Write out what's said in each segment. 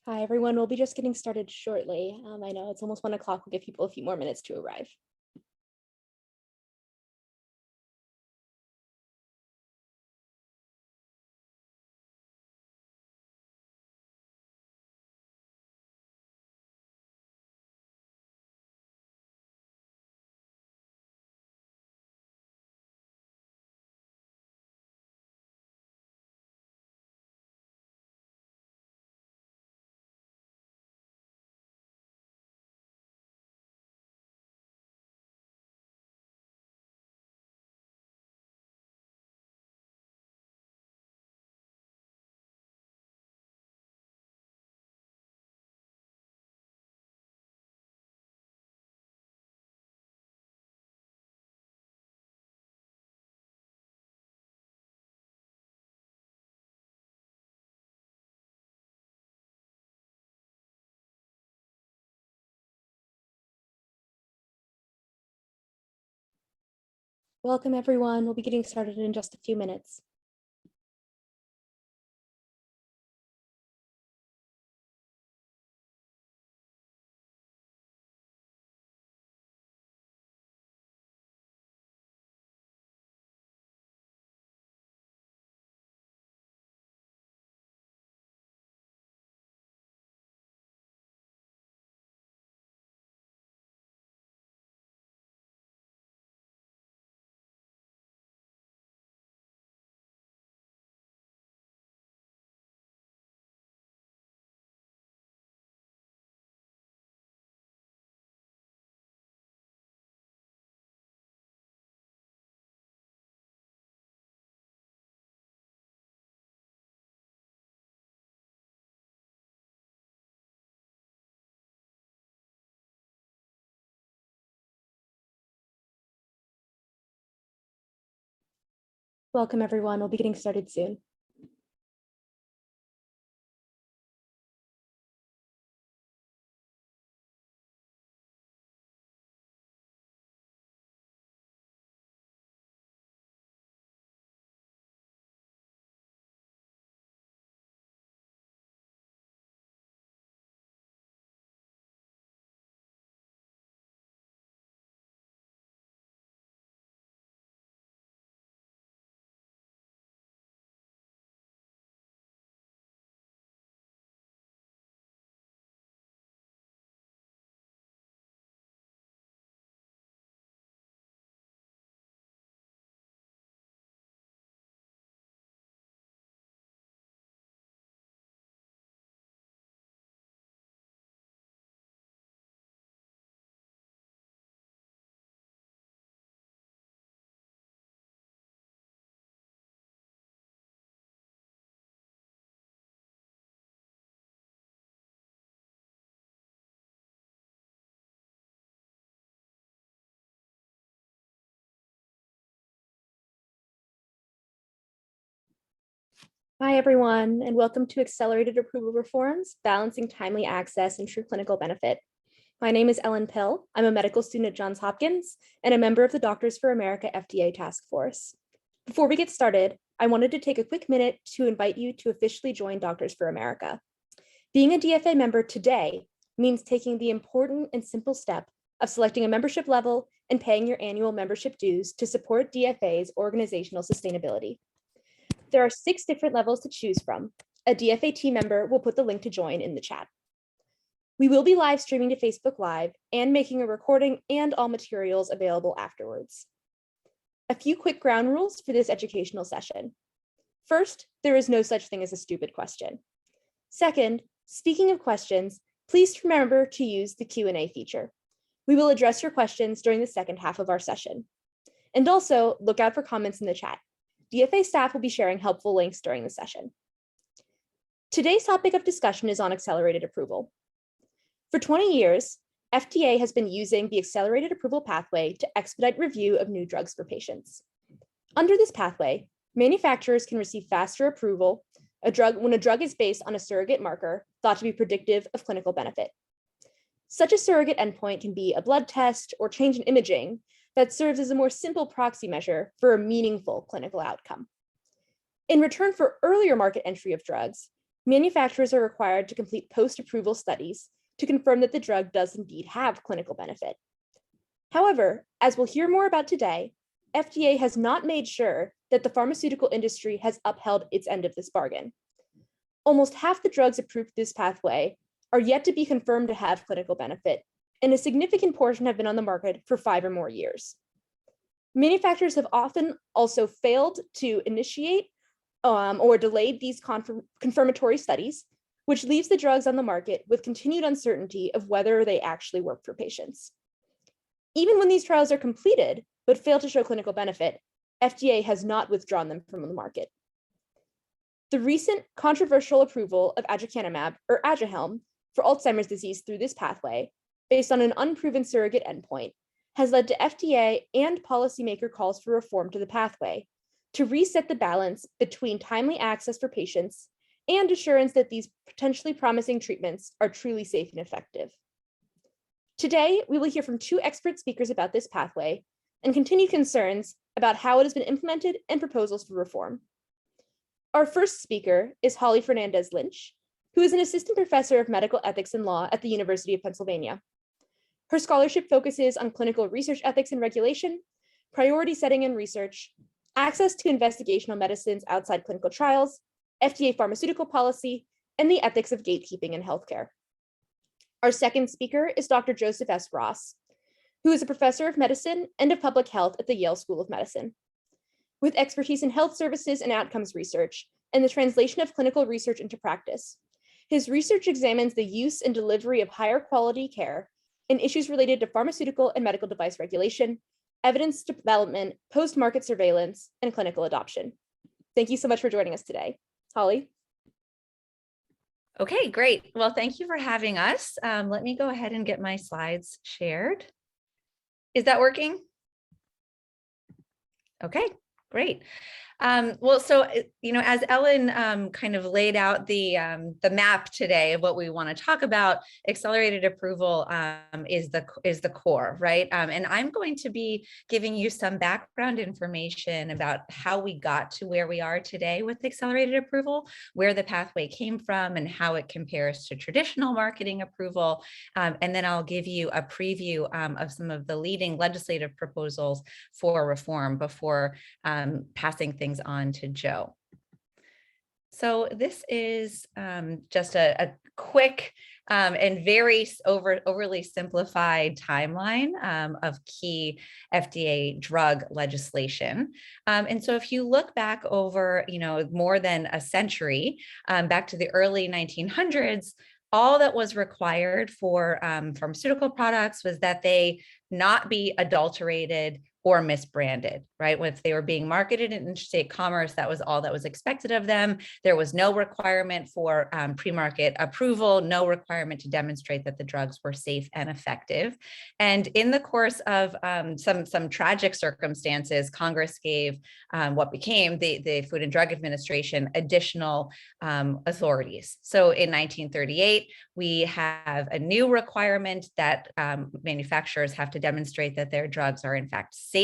Hi, everyone. We'll be just getting started shortly. I know it's almost 1 o'clock. We'll give people a few more minutes to arrive. Welcome, everyone. We'll be getting started in just a few minutes. Welcome, everyone. We'll be getting started soon. Hi, everyone, and welcome to Accelerated Approval Reforms, Balancing Timely Access and True Clinical Benefit. My name is Ellen Pill. I'm a medical student at Johns Hopkins and a member of the Doctors for America FDA Task Force. Before we get started, I wanted to take a quick minute to invite you to officially join Doctors for America. Being a DFA member today means taking the important and simple step of selecting a membership level and paying your annual membership dues to support DFA's organizational sustainability. There are 6 different levels to choose from. A DFA team member will put the link to join in the chat. We will be live streaming to Facebook Live and making a recording and all materials available afterwards. A few quick ground rules for this educational session. First, there is no such thing as a stupid question. Second, speaking of questions, please remember to use the Q&A feature. We will address your questions during the second half of our session. And also, look out for comments in the chat. DFA staff will be sharing helpful links during the session. Today's topic of discussion is on accelerated approval. For 20 years, FDA has been using the accelerated approval pathway to expedite review of new drugs for patients. Under this pathway, manufacturers can receive faster approval when a drug is based on a surrogate marker thought to be predictive of clinical benefit. Such a surrogate endpoint can be a blood test or change in imaging that serves as a more simple proxy measure for a meaningful clinical outcome. In return for earlier market entry of drugs, manufacturers are required to complete post-approval studies to confirm that the drug does indeed have clinical benefit. However, as we'll hear more about today, FDA has not made sure that the pharmaceutical industry has upheld its end of this bargain. Almost half the drugs approved through this pathway are yet to be confirmed to have clinical benefit, and a significant portion have been on the market for 5 or more years. Manufacturers have often also failed to initiate or delayed these confirmatory studies, which leaves the drugs on the market with continued uncertainty of whether they actually work for patients. Even when these trials are completed, but fail to show clinical benefit, FDA has not withdrawn them from the market. The recent controversial approval of aducanumab, or Aduhelm, for Alzheimer's disease through this pathway, based on an unproven surrogate endpoint, has led to FDA and policymaker calls for reform to the pathway to reset the balance between timely access for patients and assurance that these potentially promising treatments are truly safe and effective. Today, we will hear from 2 expert speakers about this pathway and continued concerns about how it has been implemented and proposals for reform. Our first speaker is Holly Fernandez Lynch, who is an assistant professor of medical ethics and law at the University of Pennsylvania. Her scholarship focuses on clinical research ethics and regulation, priority setting and research, access to investigational medicines outside clinical trials, FDA pharmaceutical policy, and the ethics of gatekeeping in healthcare. Our second speaker is Dr. Joseph S. Ross, who is a professor of medicine and of public health at the Yale School of Medicine. With expertise in health services and outcomes research and the translation of clinical research into practice, his research examines the use and delivery of higher quality care and issues related to pharmaceutical and medical device regulation, evidence development, post-market surveillance, and clinical adoption. Thank you so much for joining us today. Holly? Okay, great. Well, thank you for having us. Let me go ahead and get my slides shared. Is that working? Okay, great. Well, so, as Ellen kind of laid out the map today of what we want to talk about, accelerated approval is the core, right? And I'm going to be giving you some background information about how we got to where we are today with accelerated approval, where the pathway came from, and how it compares to traditional marketing approval. And then I'll give you a preview of some of the leading legislative proposals for reform before passing things on to Joe. So this is just a quick and very overly simplified timeline of key FDA drug legislation. And so if you look back over, more than a century, back to the early 1900s, all that was required for pharmaceutical products was that they not be adulterated or misbranded, right? If they were being marketed in interstate commerce, that was all that was expected of them. There was no requirement for pre-market approval, no requirement to demonstrate that the drugs were safe and effective. And in the course of some tragic circumstances, Congress gave what became the Food and Drug Administration additional authorities. So in 1938, we have a new requirement that manufacturers have to demonstrate that their drugs are in fact safe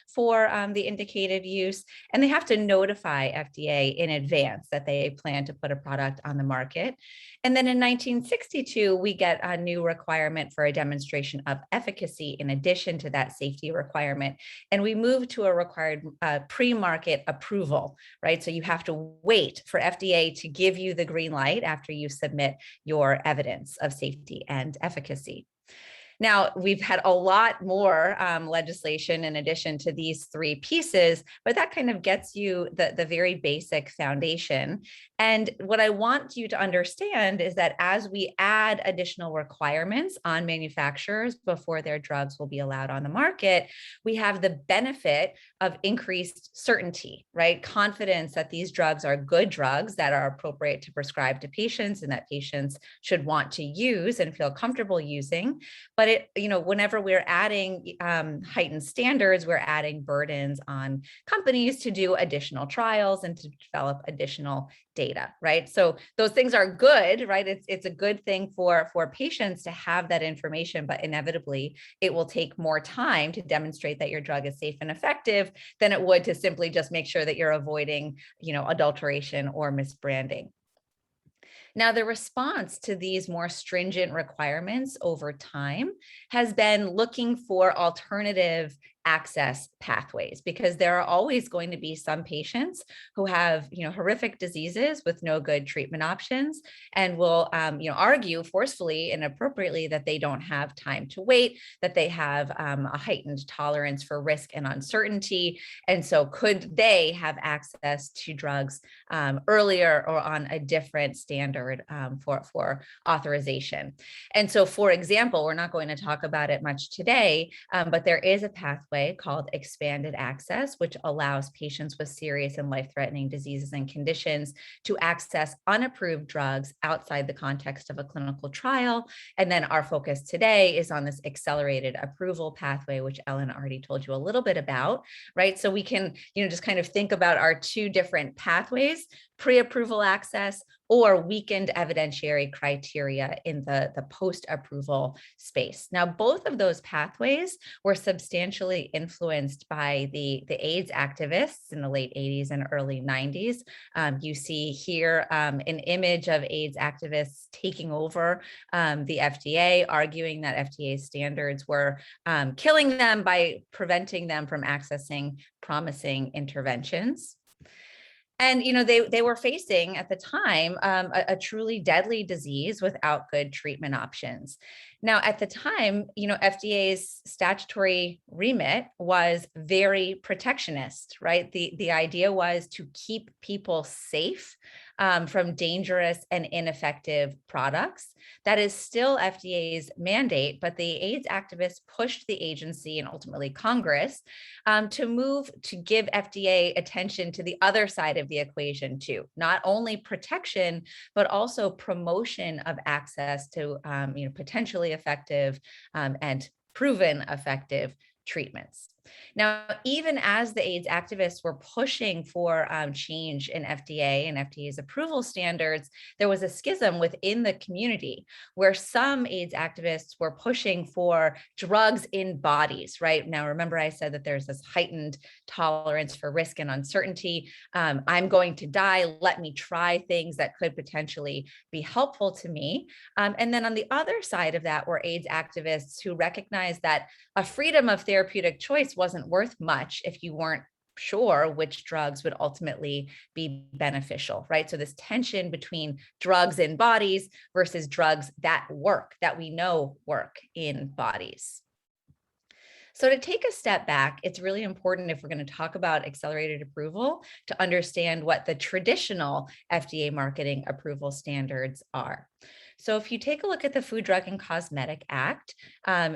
for the indicated use, and they have to notify FDA in advance that they plan to put a product on the market. And then in 1962, we get a new requirement for a demonstration of efficacy in addition to that safety requirement. And we move to a required pre-market approval, right? So you have to wait for FDA to give you the green light after you submit your evidence of safety and efficacy. Now, we've had a lot more legislation in addition to these 3 pieces, but that kind of gets you the very basic foundation. And what I want you to understand is that as we add additional requirements on manufacturers before their drugs will be allowed on the market, we have the benefit of increased certainty, right? Confidence that these drugs are good drugs that are appropriate to prescribe to patients and that patients should want to use and feel comfortable using. But whenever we're adding heightened standards, we're adding burdens on companies to do additional trials and to develop additional data, right? So those things are good, right? It's a good thing for patients to have that information, but inevitably it will take more time to demonstrate that your drug is safe and effective than it would to simply just make sure that you're avoiding, adulteration or misbranding. Now, the response to these more stringent requirements over time has been looking for alternative access pathways, because there are always going to be some patients who have, horrific diseases with no good treatment options, and will, argue forcefully and appropriately that they don't have time to wait, that they have a heightened tolerance for risk and uncertainty, and so could they have access to drugs earlier or on a different standard for authorization. And so, for example, we're not going to talk about it much today, but there is a pathway called expanded access, which allows patients with serious and life-threatening diseases and conditions to access unapproved drugs outside the context of a clinical trial. And then our focus today is on this accelerated approval pathway, which Ellen already told you a little bit about, right? So we can, just kind of think about our two different pathways: pre-approval access or weakened evidentiary criteria in the post-approval space. Now, both of those pathways were substantially influenced by the AIDS activists in the late 80s and early 90s. You see here an image of AIDS activists taking over the FDA, arguing that FDA standards were killing them by preventing them from accessing promising interventions. And, they were facing at the time a truly deadly disease without good treatment options. Now, at the time, FDA's statutory remit was very protectionist, right? The idea was to keep people safe from dangerous and ineffective products. That is still FDA's mandate, but the AIDS activists pushed the agency and ultimately Congress to move to give FDA attention to the other side of the equation too, not only protection, but also promotion of access to potentially effective and proven effective treatments. Now, even as the AIDS activists were pushing for change in FDA and FDA's approval standards, there was a schism within the community where some AIDS activists were pushing for drugs in bodies, right? Now, remember I said that there's this heightened tolerance for risk and uncertainty. I'm going to die. Let me try things that could potentially be helpful to me. And then on the other side of that were AIDS activists who recognized that a freedom of therapeutic choice wasn't worth much if you weren't sure which drugs would ultimately be beneficial, right? So this tension between drugs in bodies versus drugs that work, that we know work in bodies. So to take a step back, it's really important, if we're going to talk about accelerated approval, to understand what the traditional FDA marketing approval standards are. So if you take a look at the Food, Drug, and Cosmetic Act,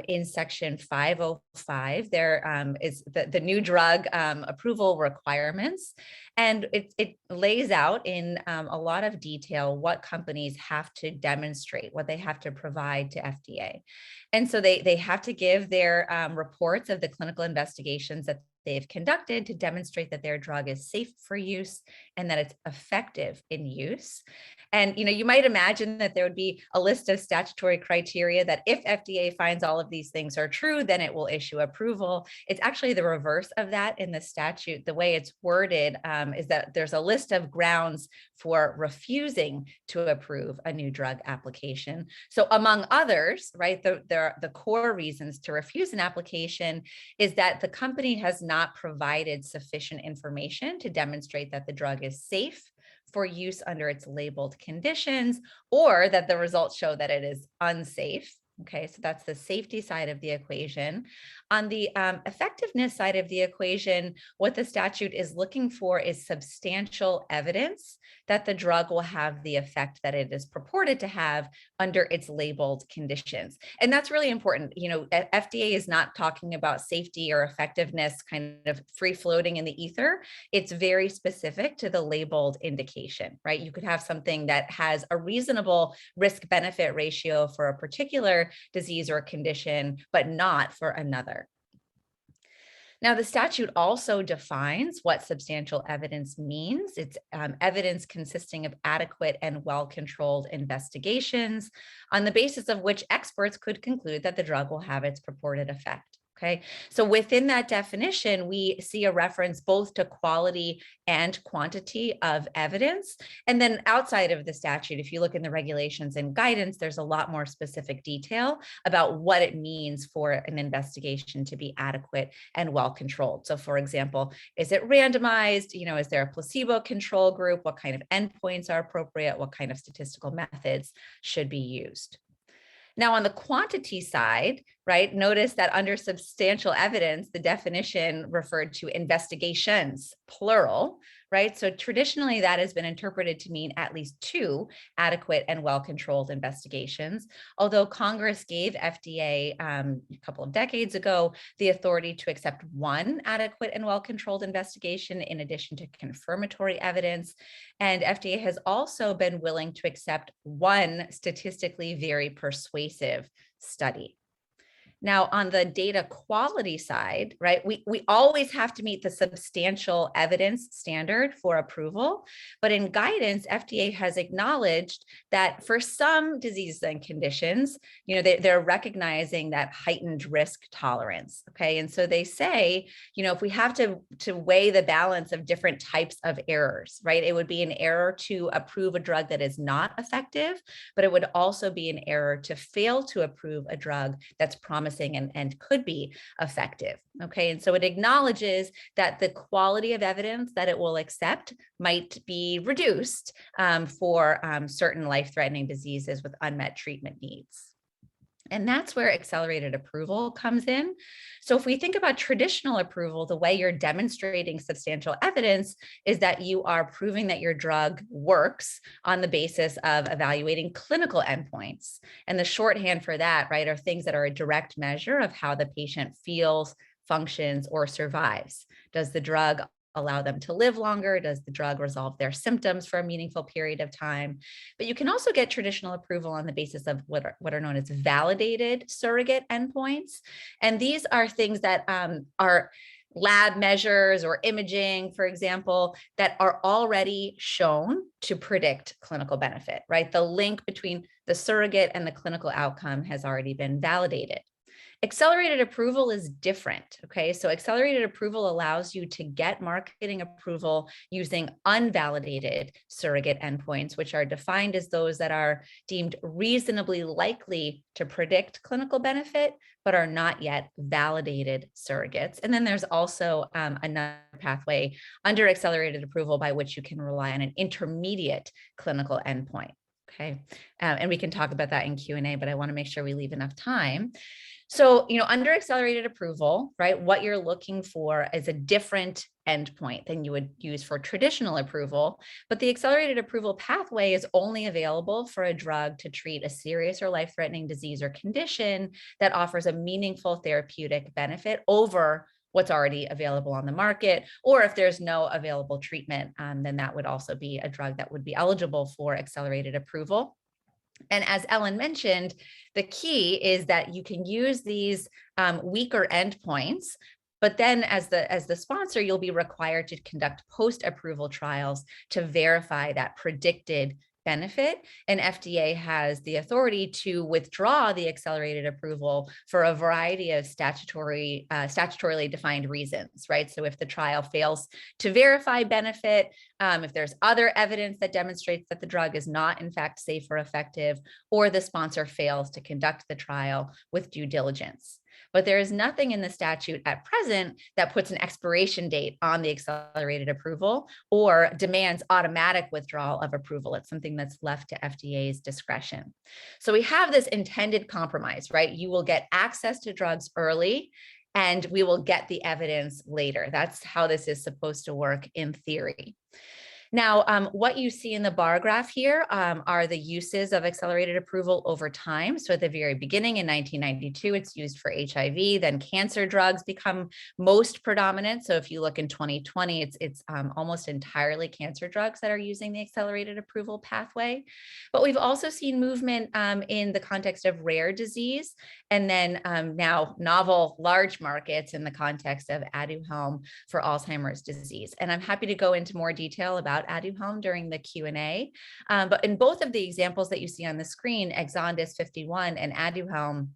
in Section 505, there is the new drug approval requirements. And it lays out in a lot of detail what companies have to demonstrate, what they have to provide to FDA. And so they have to give their reports of the clinical investigations that they've conducted to demonstrate that their drug is safe for use and that it's effective in use. And you might imagine that there would be a list of statutory criteria that if FDA finds all of these things are true, then it will issue approval. It's actually the reverse of that in the statute. The way it's worded is that there's a list of grounds for refusing to approve a new drug application. So among others, right, the core reasons to refuse an application is that the company has not provided sufficient information to demonstrate that the drug is safe for use under its labeled conditions, or that the results show that it is unsafe. Okay, so that's the safety side of the equation. On the effectiveness side of the equation, what the statute is looking for is substantial evidence that the drug will have the effect that it is purported to have under its labeled conditions. And that's really important. FDA is not talking about safety or effectiveness kind of free floating in the ether. It's very specific to the labeled indication, right? You could have something that has a reasonable risk benefit ratio for a particular disease or condition, but not for another. Now, the statute also defines what substantial evidence means. It's evidence consisting of adequate and well-controlled investigations on the basis of which experts could conclude that the drug will have its purported effect. Okay, so within that definition, we see a reference both to quality and quantity of evidence. And then outside of the statute, if you look in the regulations and guidance, there's a lot more specific detail about what it means for an investigation to be adequate and well controlled. So for example, is it randomized? Is there a placebo control group? What kind of endpoints are appropriate? What kind of statistical methods should be used? Now, on the quantity side, right, notice that under substantial evidence, the definition referred to investigations, plural, right? So traditionally, that has been interpreted to mean at least 2 adequate and well-controlled investigations, although Congress gave FDA a couple of decades ago the authority to accept 1 adequate and well-controlled investigation in addition to confirmatory evidence. And FDA has also been willing to accept 1 statistically very persuasive study. Now, on the data quality side, right, we always have to meet the substantial evidence standard for approval. But in guidance, FDA has acknowledged that for some diseases and conditions, they're recognizing that heightened risk tolerance. Okay. And so they say, if we have to weigh the balance of different types of errors, right, it would be an error to approve a drug that is not effective, but it would also be an error to fail to approve a drug that's promising and could be effective. Okay, and so it acknowledges that the quality of evidence that it will accept might be reduced for certain life-threatening diseases with unmet treatment needs. And that's where accelerated approval comes in. So if we think about traditional approval, the way you're demonstrating substantial evidence is that you are proving that your drug works on the basis of evaluating clinical endpoints. And the shorthand for that, right, are things that are a direct measure of how the patient feels, functions, or survives. Does the drug allow them to live longer? Does the drug resolve their symptoms for a meaningful period of time? But you can also get traditional approval on the basis of what are known as validated surrogate endpoints. And these are things that are lab measures or imaging, for example, that are already shown to predict clinical benefit, right? The link between the surrogate and the clinical outcome has already been validated. Accelerated approval is different, okay? So accelerated approval allows you to get marketing approval using unvalidated surrogate endpoints, which are defined as those that are deemed reasonably likely to predict clinical benefit, but are not yet validated surrogates. And then there's also another pathway under accelerated approval by which you can rely on an intermediate clinical endpoint, okay? And we can talk about that in Q&A, but I wanna make sure we leave enough time. So, under accelerated approval, right, what you're looking for is a different endpoint than you would use for traditional approval. But the accelerated approval pathway is only available for a drug to treat a serious or life-threatening disease or condition that offers a meaningful therapeutic benefit over what's already available on the market. Or if there's no available treatment, then that would also be a drug that would be eligible for accelerated approval. And as Ellen mentioned, the key is that you can use these weaker endpoints, but then as the sponsor, you'll be required to conduct post-approval trials to verify that predicted benefit. And FDA has the authority to withdraw the accelerated approval for a variety of statutorily defined reasons, right? So if the trial fails to verify benefit, if there's other evidence that demonstrates that the drug is not in fact safe or effective, or the sponsor fails to conduct the trial with due diligence. But there is nothing in the statute at present that puts an expiration date on the accelerated approval or demands automatic withdrawal of approval. It's something that's left to FDA's discretion. So we have this intended compromise, right? You will get access to drugs early and we will get the evidence later. That's how this is supposed to work in theory. Now, what you see in the bar graph here are the uses of accelerated approval over time. So at the very beginning in 1992, it's used for HIV, then cancer drugs become most predominant. So if you look in 2020, it's almost entirely cancer drugs that are using the accelerated approval pathway. But we've also seen movement in the context of rare disease, and then now novel large markets in the context of Aduhelm for Alzheimer's disease. And I'm happy to go into more detail about Aduhelm during the Q&A. But in both of the examples that you see on the screen, Exondys 51 and Aduhelm,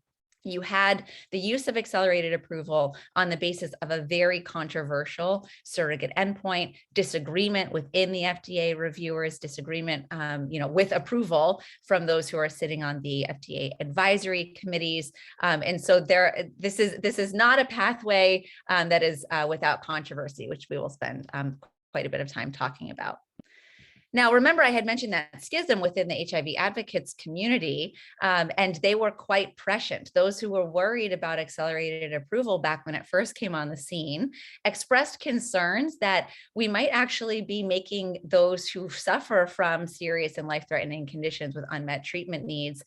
you had the use of accelerated approval on the basis of a very controversial surrogate endpoint, disagreement within the FDA reviewers, disagreement, with approval from those who are sitting on the FDA advisory committees, and so this is not a pathway that is without controversy, which we will spend quite a bit of time talking about. Now, remember, I had mentioned that schism within the HIV advocates community, and they were quite prescient. Those who were worried about accelerated approval back when it first came on the scene expressed concerns that we might actually be making those who suffer from serious and life-threatening conditions with unmet treatment needs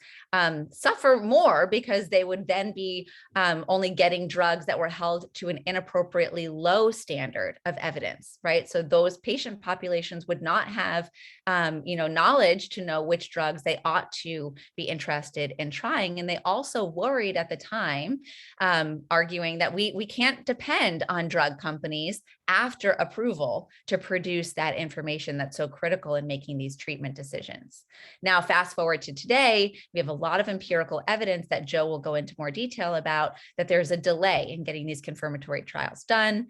suffer more, because they would then be only getting drugs that were held to an inappropriately low standard of evidence, right? So those patient populations would not have knowledge to know which drugs they ought to be interested in trying. And they also worried at the time, arguing that we can't depend on drug companies after approval to produce that information that's so critical in making these treatment decisions. Now, fast forward to today, we have a lot of empirical evidence that Joe will go into more detail about, that there's a delay in getting these confirmatory trials done.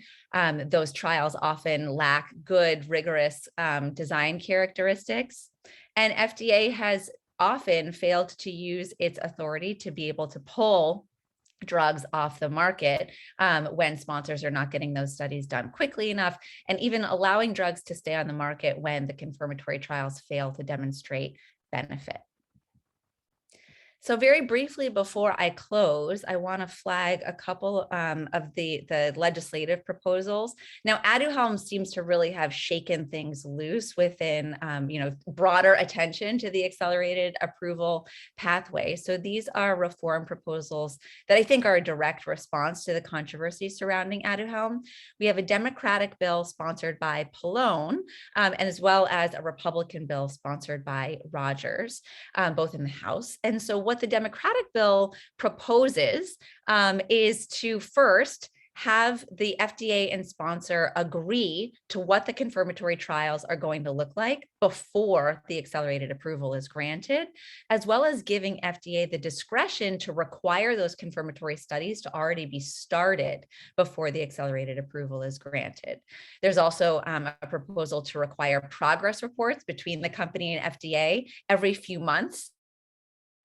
Those trials often lack good, rigorous design characteristics. And FDA has often failed to use its authority to be able to pull drugs off the market when sponsors are not getting those studies done quickly enough, and even allowing drugs to stay on the market when the confirmatory trials fail to demonstrate benefit. So very briefly before I close, I want to flag a couple of the legislative proposals. Now, Aduhelm seems to really have shaken things loose within broader attention to the accelerated approval pathway. So these are reform proposals that I think are a direct response to the controversy surrounding Aduhelm. We have a Democratic bill sponsored by Pallone, and as well as a Republican bill sponsored by Rogers, both in the House. And so what the Democratic bill proposes is to first have the FDA and sponsor agree to what the confirmatory trials are going to look like before the accelerated approval is granted, as well as giving FDA the discretion to require those confirmatory studies to already be started before the accelerated approval is granted. There's also a proposal to require progress reports between the company and FDA every few months.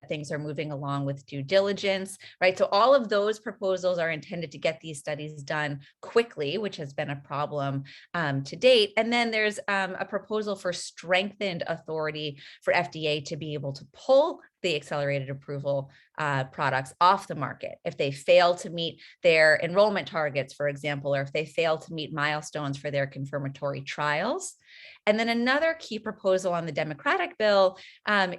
Things are moving along with due diligence, right? So all of those proposals are intended to get these studies done quickly, which has been a problem to date. And then there's a proposal for strengthened authority for FDA to be able to pull the accelerated approval products off the market if they fail to meet their enrollment targets, for example, or if they fail to meet milestones for their confirmatory trials. And then another key proposal on the Democratic bill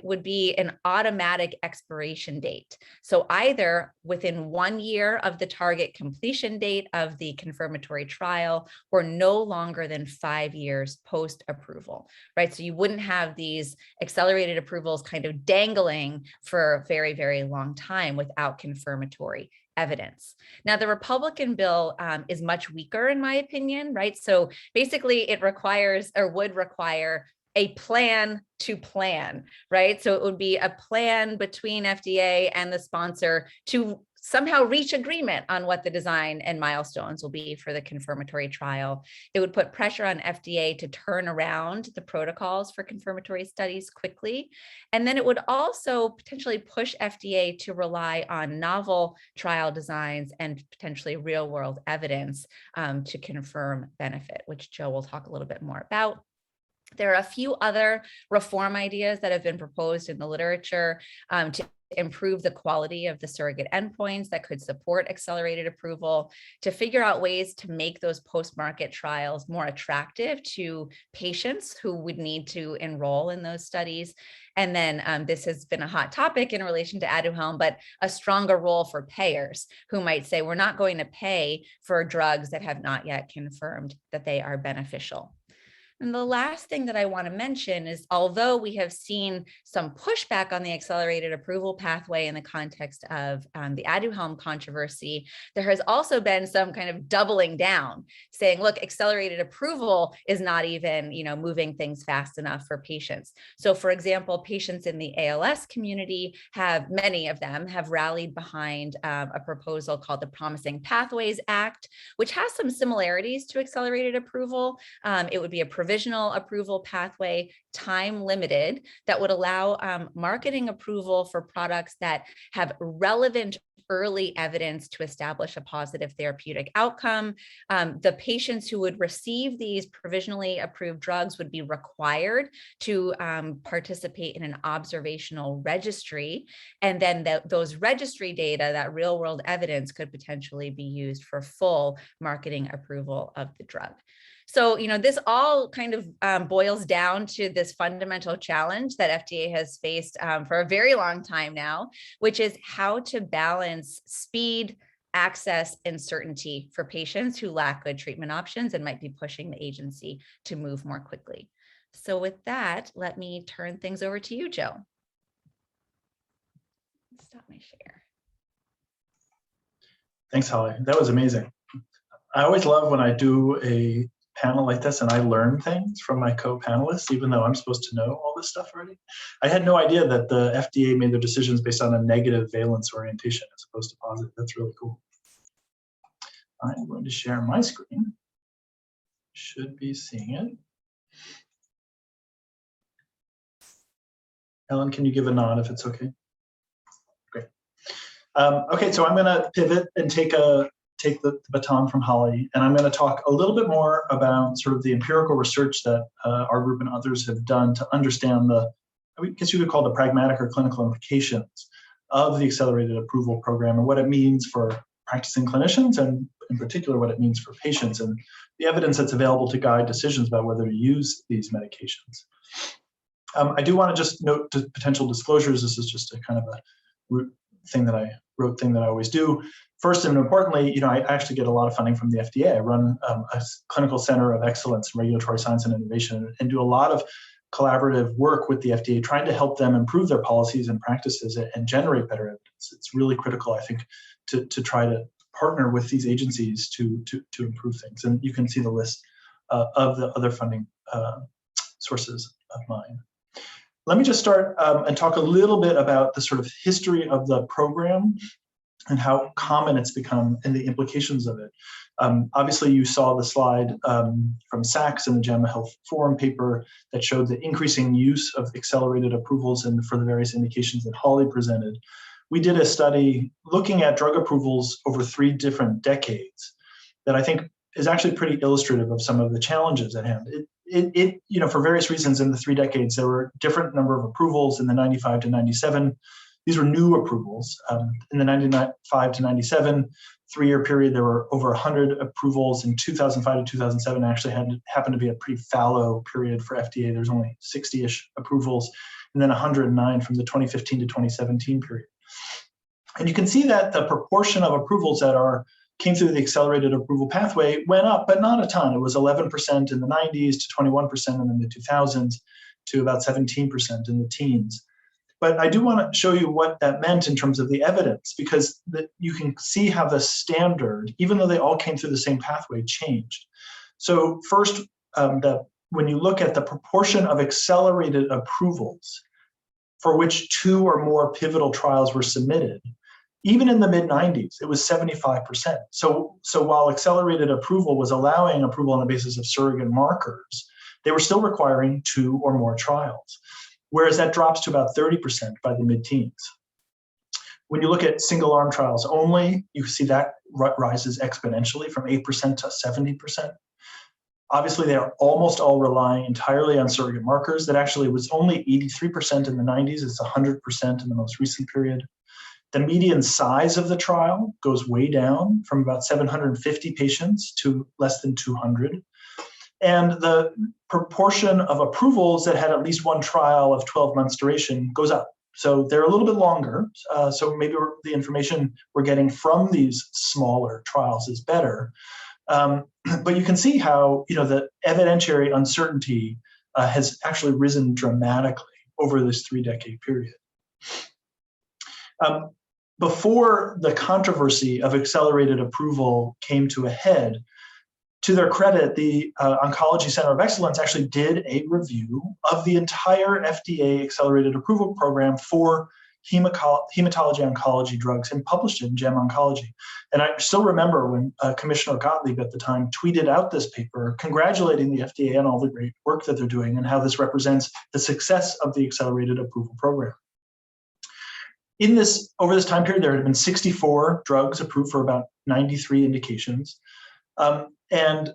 would be an automatic expiration date. So either within 1 year of the target completion date of the confirmatory trial, or no longer than 5 years post-approval, right? So you wouldn't have these accelerated approvals kind of dangling for a very, very long time without confirmatory evidence. Now, the Republican bill is much weaker, in my opinion, right? So basically it requires, or would require, a plan to plan, right? So it would be a plan between FDA and the sponsor to somehow reach agreement on what the design and milestones will be for the confirmatory trial. It would put pressure on FDA to turn around the protocols for confirmatory studies quickly. And then it would also potentially push FDA to rely on novel trial designs and potentially real world evidence to confirm benefit, which Joe will talk a little bit more about. There are a few other reform ideas that have been proposed in the literature to improve the quality of the surrogate endpoints that could support accelerated approval, to figure out ways to make those post-market trials more attractive to patients who would need to enroll in those studies. And then this has been a hot topic in relation to Aduhelm, but a stronger role for payers who might say, we're not going to pay for drugs that have not yet confirmed that they are beneficial. And the last thing that I want to mention is, although we have seen some pushback on the accelerated approval pathway in the context of the Aduhelm controversy, there has also been some kind of doubling down, saying, look, accelerated approval is not even, moving things fast enough for patients. So for example, patients in the ALS community many of them have rallied behind a proposal called the Promising Pathways Act, which has some similarities to accelerated approval. It would be a provisional approval pathway, time limited, that would allow marketing approval for products that have relevant early evidence to establish a positive therapeutic outcome. The patients who would receive these provisionally approved drugs would be required to participate in an observational registry. And then those registry data, that real world evidence, could potentially be used for full marketing approval of the drug. So, this all kind of boils down to this fundamental challenge that FDA has faced for a very long time now, which is how to balance speed, access, and certainty for patients who lack good treatment options and might be pushing the agency to move more quickly. So with that, let me turn things over to you, Joe. Stop my share. Thanks, Holly. That was amazing. I always love when I do a panel like this and I learn things from my co-panelists, even though I'm supposed to know all this stuff already. I had no idea that the FDA made their decisions based on a negative valence orientation as opposed to positive. That's really cool. I'm going to share my screen. Should be seeing it. Ellen, can you give a nod if it's okay? Great. Okay, so I'm going to pivot and take the baton from Holly, and I'm going to talk a little bit more about sort of the empirical research that our group and others have done to understand I guess you could call the pragmatic or clinical implications of the accelerated approval program and what it means for practicing clinicians, and in particular what it means for patients, and the evidence that's available to guide decisions about whether to use these medications. I do want to just note the potential disclosures. This is just a kind of a thing that I always do. First and importantly, I actually get a lot of funding from the FDA. I run a clinical center of excellence in regulatory science and innovation, and do a lot of collaborative work with the FDA, trying to help them improve their policies and practices and generate better evidence. It's really critical, I think, to try to partner with these agencies to improve things. And you can see the list of the other funding sources of mine. Let me just start and talk a little bit about the sort of history of the program and how common it's become and the implications of it. Obviously, you saw the slide from Sachs in the JAMA Health Forum paper that showed the increasing use of accelerated approvals for the various indications that Holly presented. We did a study looking at drug approvals over 3 different decades that I think is actually pretty illustrative of some of the challenges at hand. For various reasons in the 3 decades, there were different number of approvals in the 95 to 97. These were new approvals. In the 95 to 97 3-year period, there were over 100 approvals. In 2005 to 2007, actually happened to be a pretty fallow period for FDA. There's only 60-ish approvals, and then 109 from the 2015 to 2017 period. And you can see that the proportion of approvals that came through the accelerated approval pathway went up, but not a ton. It was 11% in the 90s to 21% in the mid-2000s to about 17% in the teens. But I do want to show you what that meant in terms of the evidence, because you can see how the standard, even though they all came through the same pathway, changed. So first, when you look at the proportion of accelerated approvals for which 2 or more pivotal trials were submitted, even in the mid-90s, it was 75%. So while accelerated approval was allowing approval on the basis of surrogate markers, they were still requiring 2 or more trials, whereas that drops to about 30% by the mid-teens. When you look at single-arm trials only, you see that rises exponentially from 8% to 70%. Obviously, they are almost all relying entirely on surrogate markers. That actually was only 83% in the 90s. It's 100% in the most recent period. The median size of the trial goes way down from about 750 patients to less than 200. And the proportion of approvals that had at least 1 trial of 12 months duration goes up. So they're a little bit longer. So maybe the information we're getting from these smaller trials is better. but you can see how, the evidentiary uncertainty has actually risen dramatically over this 3-decade period. Before the controversy of accelerated approval came to a head, to their credit, the Oncology Center of Excellence actually did a review of the entire FDA accelerated approval program for hematology oncology drugs and published it in JEM Oncology. And I still remember when Commissioner Gottlieb at the time tweeted out this paper, congratulating the FDA on all the great work that they're doing and how this represents the success of the accelerated approval program. Over this time period, there had been 64 drugs approved for about 93 indications. And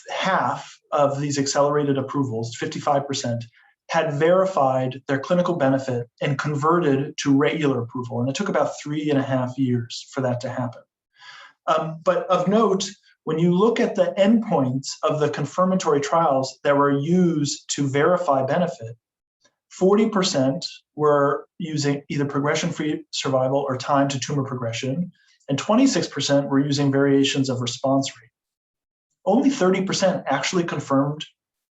half of these accelerated approvals, 55%, had verified their clinical benefit and converted to regular approval. And it took about 3.5 years for that to happen. But of note, when you look at the endpoints of the confirmatory trials that were used to verify benefit, 40% were using either progression-free survival or time to tumor progression, and 26% were using variations of response rate. Only 30% actually confirmed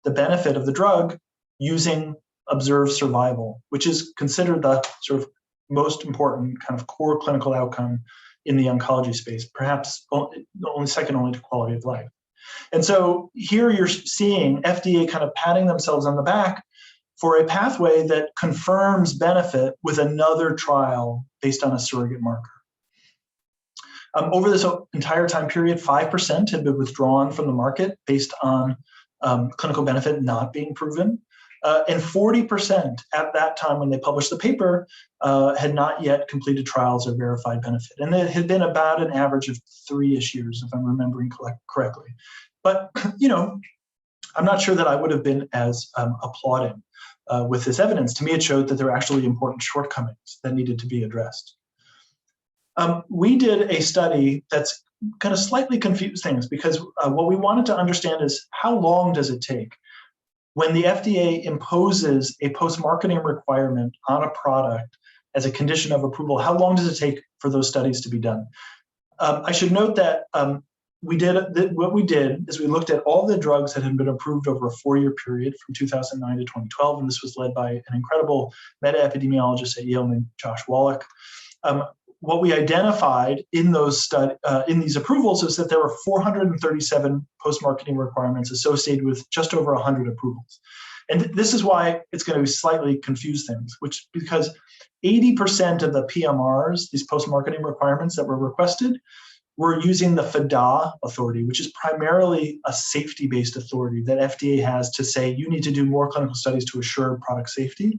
the benefit of the drug using observed survival, which is considered the sort of most important kind of core clinical outcome in the oncology space, perhaps only second only to quality of life. And so here you're seeing FDA kind of patting themselves on the back for a pathway that confirms benefit with another trial based on a surrogate marker. Over this entire time period, 5% had been withdrawn from the market based on clinical benefit not being proven. And 40% at that time when they published the paper had not yet completed trials or verified benefit. And it had been about an average of 3-ish years, if I'm remembering correctly. But, I'm not sure that I would have been as applauding with this evidence. To me, it showed that there were actually important shortcomings that needed to be addressed. We did a study that's kind of slightly confused things because what we wanted to understand is how long does it take when the FDA imposes a post-marketing requirement on a product as a condition of approval? How long does it take for those studies to be done? I should note that what we did is we looked at all the drugs that had been approved over a 4-year period from 2009 to 2012, and this was led by an incredible meta-epidemiologist at Yale named Josh Wallach. What we identified in these approvals is that there were 437 post-marketing requirements associated with just over 100 approvals. And this is why it's going to slightly confuse things, because 80% of the PMRs, these post-marketing requirements that were requested, were using the FDA authority, which is primarily a safety-based authority that FDA has to say you need to do more clinical studies to assure product safety.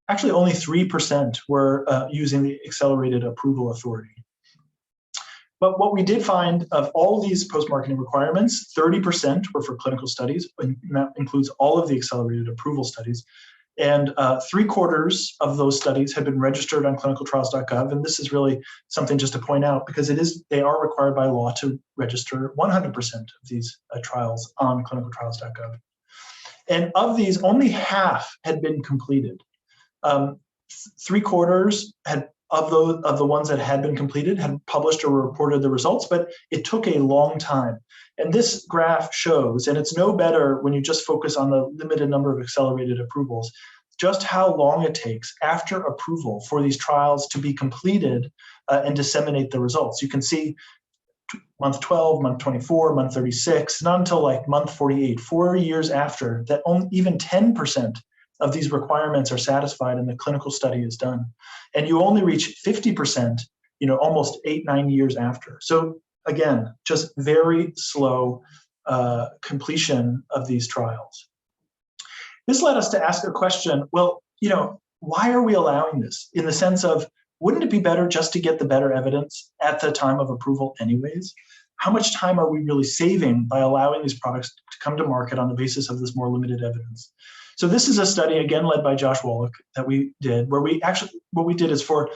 Actually, only 3% were using the accelerated approval authority. But what we did find of all these post-marketing requirements, 30% were for clinical studies, and that includes all of the accelerated approval studies. And 3/4 of those studies have been registered on clinicaltrials.gov. And this is really something just to point out because they are required by law to register 100% of these trials on clinicaltrials.gov. And of these, only half had been completed. 3/4 of the ones that had been completed had published or reported the results, but it took a long time. And this graph shows, and it's no better when you just focus on the limited number of accelerated approvals, just how long it takes after approval for these trials to be completed and disseminate the results. You can see month 12, month 24, month 36, not until like month 48, 4 years after that, even 10% of these requirements are satisfied and the clinical study is done. And you only reach 50%, almost 8-9 years after. So again, just very slow completion of these trials. This led us to ask a question, well, why are we allowing this? In the sense of, wouldn't it be better just to get the better evidence at the time of approval anyways? How much time are we really saving by allowing these products to come to market on the basis of this more limited evidence? So this is a study, again, led by Josh Wallach that we did, where what we did is for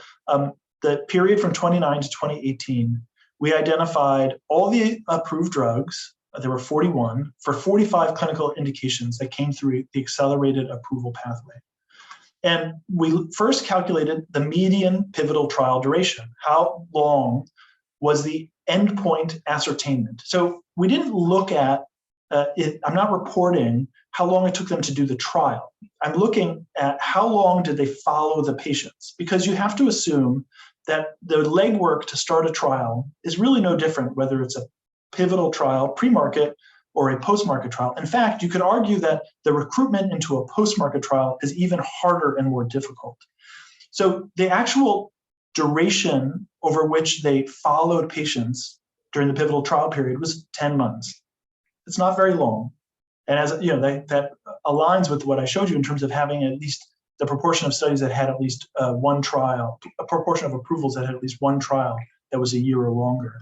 the period from 2009 to 2018, we identified all the approved drugs, there were 41, for 45 clinical indications that came through the accelerated approval pathway. And we first calculated the median pivotal trial duration. How long was the endpoint ascertainment? So we didn't look at it. I'm not reporting how long it took them to do the trial. I'm looking at how long did they follow the patients, because you have to assume that the legwork to start a trial is really no different whether it's a pivotal trial, pre-market, or a post-market trial. In fact, you could argue that the recruitment into a post-market trial is even harder and more difficult. So the actual duration over which they followed patients during the pivotal trial period was 10 months. It's not very long. And as you know, that aligns with what I showed you in terms of having at least the proportion of studies that had at least one trial, a proportion of approvals that had at least one trial that was a year or longer.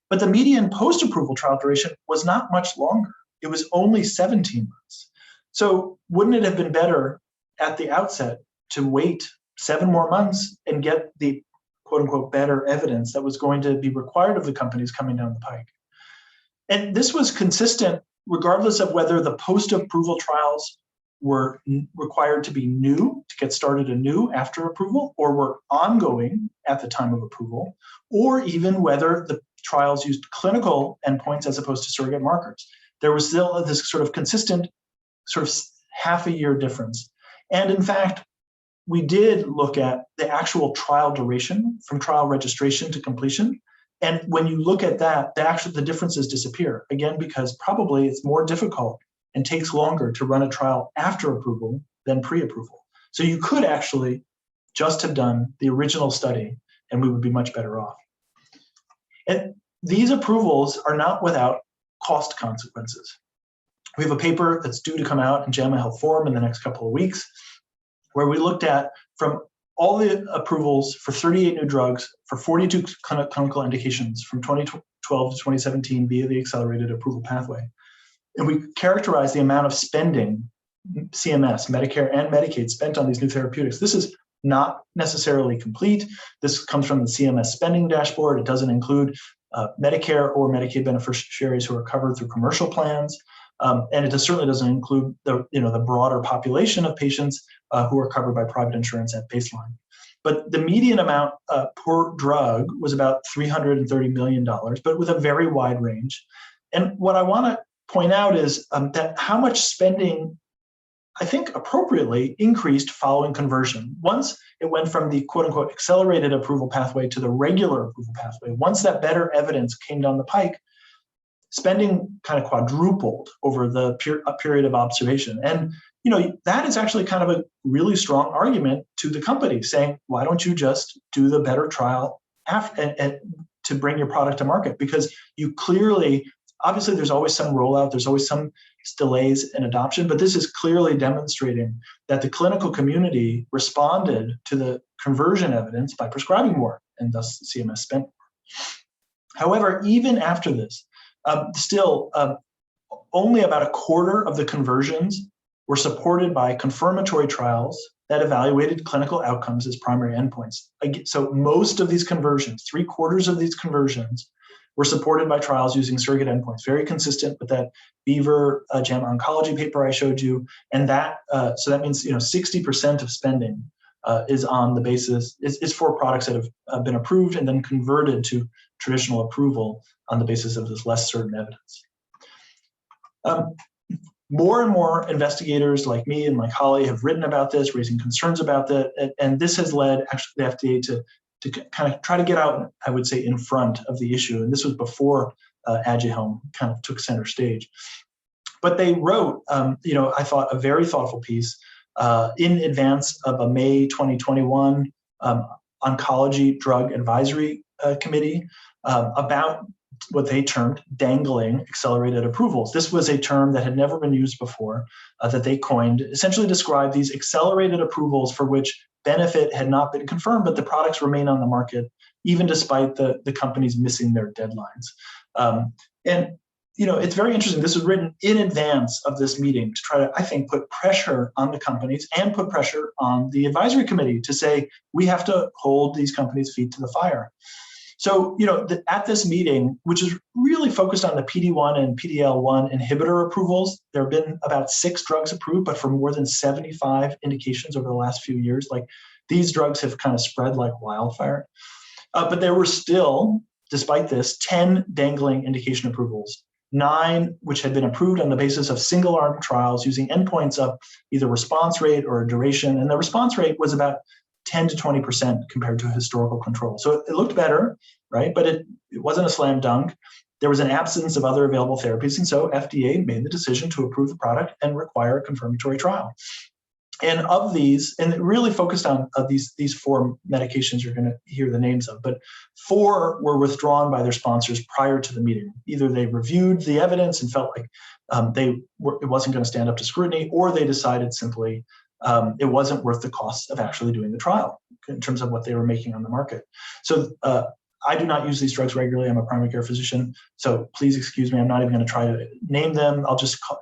But the median post-approval trial duration was not much longer. It was only 17 months. So wouldn't it have been better at the outset to wait 7 more months and get the quote unquote better evidence that was going to be required of the companies coming down the pike? And this was consistent regardless of whether the post-approval trials were required to be new, to get started anew after approval, or were ongoing at the time of approval, or even whether the trials used clinical endpoints as opposed to surrogate markers. There was still this sort of consistent sort of half a year difference. And in fact, we did look at the actual trial duration from trial registration to completion. And when you look at that, the differences disappear, again, because probably it's more difficult and takes longer to run a trial after approval than pre-approval. So you could actually just have done the original study and we would be much better off. And these approvals are not without cost consequences. We have a paper that's due to come out in JAMA Health Forum in the next couple of weeks, where we looked at from all the approvals for 38 new drugs for 42 clinical indications from 2012 to 2017 via the accelerated approval pathway. And we characterized the amount of spending CMS, Medicare, and Medicaid spent on these new therapeutics. This is not necessarily complete. This comes from the CMS spending dashboard. It doesn't include Medicare or Medicaid beneficiaries who are covered through commercial plans. And it certainly doesn't include the broader population of patients who are covered by private insurance at baseline. But the median amount per drug was about $330 million, but with a very wide range. And what I want to point out is that how much spending, I think appropriately, increased following conversion. Once it went from the quote unquote accelerated approval pathway to the regular approval pathway, once that better evidence came down the pike, spending kind of quadrupled over the period of observation. And that is actually kind of a really strong argument to the company saying, why don't you just do the better trial and to bring your product to market? Because you clearly, obviously there's always some rollout, there's always some delays in adoption, but this is clearly demonstrating that the clinical community responded to the conversion evidence by prescribing more, and thus CMS spent more. However, even after this, still only about a quarter of the conversions were supported by confirmatory trials that evaluated clinical outcomes as primary endpoints. So most of these conversions, 3/4 of these conversions, were supported by trials using surrogate endpoints, very consistent with that Beaver JAMA Oncology paper I showed you. And that, so that means 60% of spending is on the basis, is for products that have been approved and then converted to traditional approval on the basis of this less certain evidence. More and more investigators like me and my colleague have written about this, raising concerns about that, and this has led actually the FDA to kind of try to get out, I would say, in front of the issue. And this was before Aduhelm kind of took center stage. But they wrote, I thought, a very thoughtful piece in advance of a May 2021 Oncology Drug Advisory Committee about what they termed dangling accelerated approvals. This was a term that had never been used before, that they coined, essentially described these accelerated approvals for which benefit had not been confirmed, but the products remain on the market, even despite the companies missing their deadlines. And it's very interesting. This was written in advance of this meeting to try to, I think, put pressure on the companies and put pressure on the advisory committee to say, we have to hold these companies' feet to the fire. So, at this meeting, which is really focused on the PD-1 and PD-L1 inhibitor approvals, there have been about 6 drugs approved, but for more than 75 indications over the last few years. Like, these drugs have kind of spread like wildfire. But there were still despite this, 10 dangling indication approvals, 9 which had been approved on the basis of single-arm trials using endpoints of either response rate or duration. And the response rate was about 10 to 20% compared to historical control. So it looked better, right? But it wasn't a slam dunk. There was an absence of other available therapies. And so FDA made the decision to approve the product and require a confirmatory trial. And of these, and it really focused on these 4 medications you're going to hear the names of, but 4 were withdrawn by their sponsors prior to the meeting. Either they reviewed the evidence and felt like it wasn't going to stand up to scrutiny, or they decided simply it wasn't worth the cost of actually doing the trial in terms of what they were making on the market. So I do not use these drugs regularly. I'm a primary care physician, so please excuse me. I'm not even going to try to name them. I'll just call